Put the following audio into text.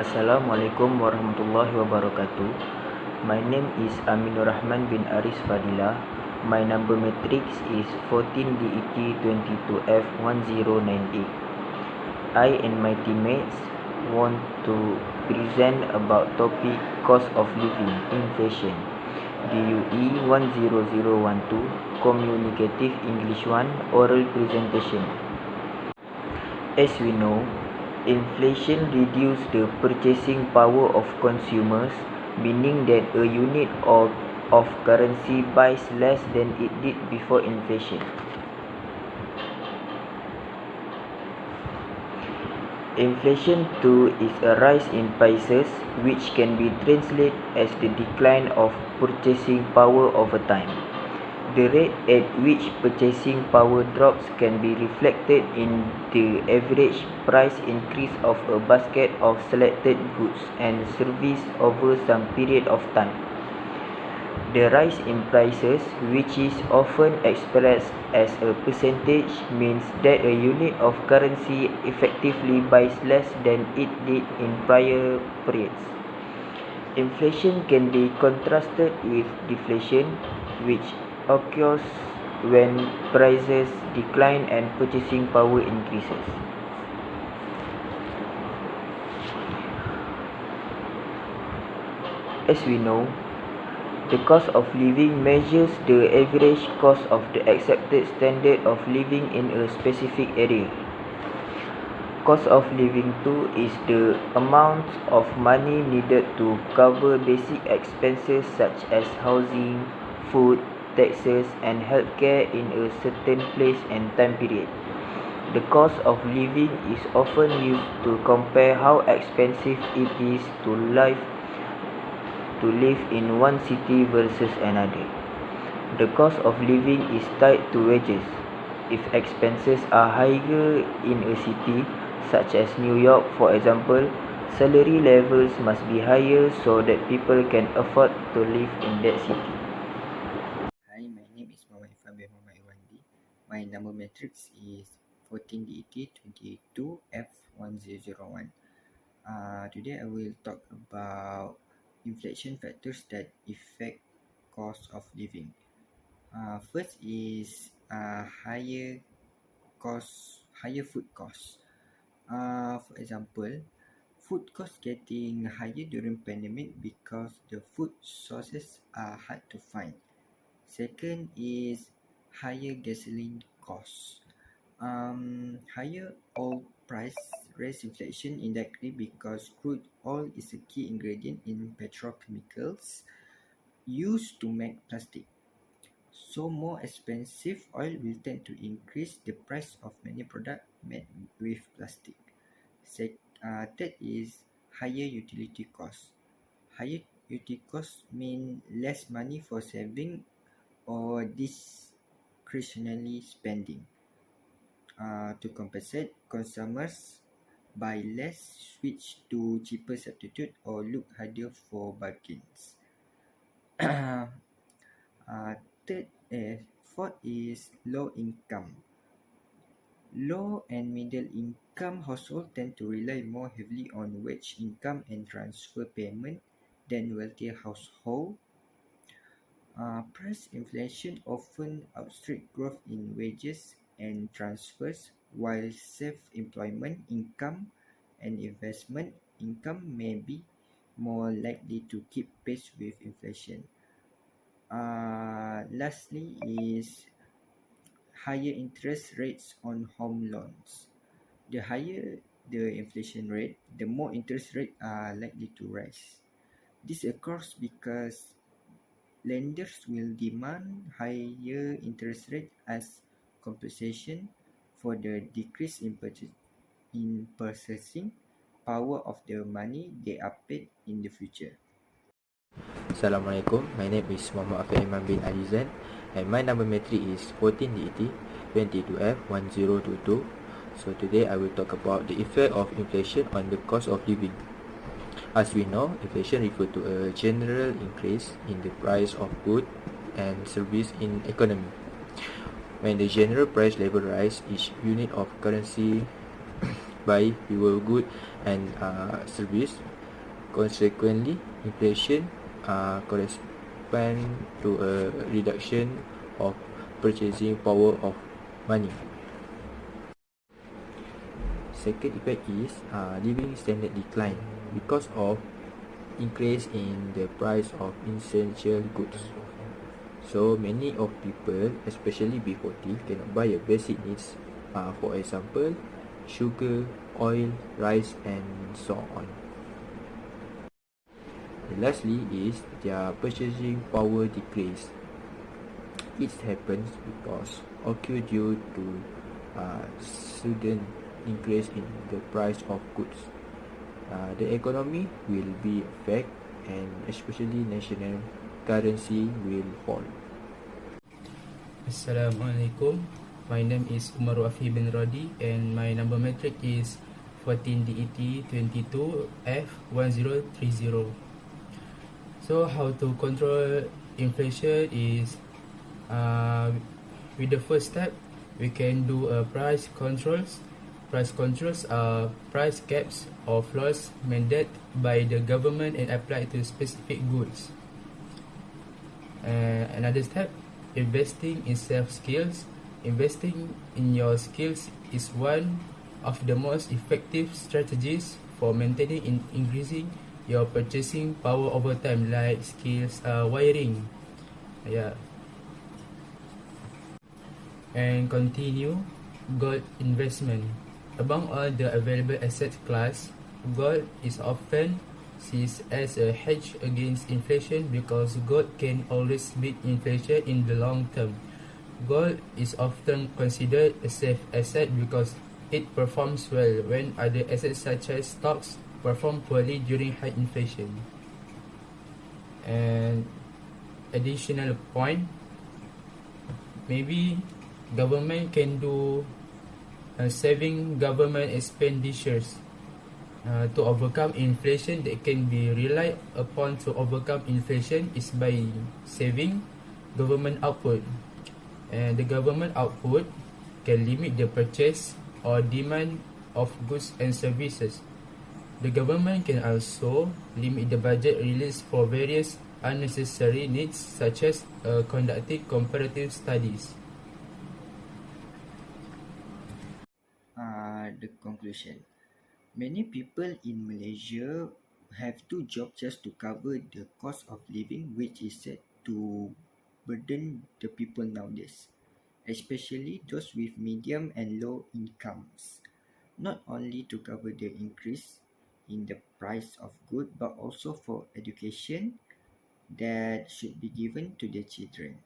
Assalamualaikum warahmatullahi wabarakatuh. My name is Aminur Rahman bin Aris Fadila. My number matrix is 14 DET1B I and my teammates want to present about topic cost of living, inflation. DUE 10012, Communicative English 1, Oral Presentation. As we know, inflation reduces the purchasing power of consumers, meaning that a unit of currency buys less than it did before inflation. Inflation too is a rise in prices, which can be translated as the decline of purchasing power over time. The rate at which purchasing power drops can be reflected in the average price increase of a basket of selected goods and services over some period of time. The rise in prices, which is often expressed as a percentage, means that a unit of currency effectively buys less than it did in prior periods. Inflation can be contrasted with deflation, which occurs when prices decline and purchasing power increases. As we know, the cost of living measures the average cost of the accepted standard of living in a specific area. Cost of living too is the amount of money needed to cover basic expenses such as housing, food, taxes, and healthcare in a certain place and time period. The cost of living is often used to compare how expensive it is to live in one city versus another. The cost of living is tied to wages. If expenses are higher in a city, such as New York for example, salary levels must be higher so that people can afford to live in that city. Hi, my name is irwandy. My number matrix is 14 DET 22 F1001. Today I will talk about inflation factors that affect cost of living. First is higher food costs. For example, food costs getting higher during pandemic because the food sources are hard to find. Second is higher gasoline costs. Higher oil price raise inflation indirectly because crude oil is a key ingredient in petrochemicals used to make plastic. So more expensive oil will tend to increase the price of many products made with plastic. Third is higher utility costs. Higher utility costs mean less money for saving or discretionary spending. To compensate, consumers buy less, switch to cheaper substitute, or look harder for bargains. Fourth is low income. Low and middle income households tend to rely more heavily on wage income and transfer payment than wealthier households. Price inflation often outstrips growth in wages and transfers, while self-employment income and investment income may be more likely to keep pace with inflation. Lastly is higher interest rates on home loans. The higher the inflation rate, the more interest rates are likely to rise. This occurs because lenders will demand higher interest rates as compensation for the decrease in purchasing power of the money they are paid in the future. Assalamualaikum, my name is aiman bin alizan and my number matrix is 14 DET 22F1022. So today I will talk about the effect of inflation on the cost of living. As we know, inflation refers to a general increase in the price of goods and service in economy. When the general price level rise, each unit of currency buy fewer goods and service. Consequently, inflation corresponds to a reduction of purchasing power of money. Second effect is living standard decline because of increase in the price of essential goods. So many of people, especially B40, cannot buy a basic needs. For example, sugar, oil, rice, and so on. And lastly is their purchasing power decrease. It happens because occur due to sudden increase in the price of goods. The economy will be affected, and especially national currency will fall. Assalamualaikum. My name is Umar Wafi bin Rody and my number metric is 14 DET22F1030. So how to control inflation is with the first step we can do a price controls. Price controls are price caps or floors mandated by the government and applied to specific goods. Another step, investing in self-skills. Investing in your skills is one of the most effective strategies for maintaining and increasing your purchasing power over time, like skills wiring. And continue, gold investment. Among all the available asset class, gold is often seen as a hedge against inflation because gold can always beat inflation in the long term. Gold is often considered a safe asset because it performs well when other assets such as stocks perform poorly during high inflation. And additional point, maybe government can do saving government expenditures to overcome inflation. That can be relied upon to overcome inflation is by saving government output. And the government output can limit the purchase or demand of goods and services. The government can also limit the budget released for various unnecessary needs such as conducting comparative studies. The conclusion. Many people in Malaysia have two jobs just to cover the cost of living, which is said to burden the people nowadays, especially those with medium and low incomes, not only to cover the increase in the price of goods but also for education that should be given to their children.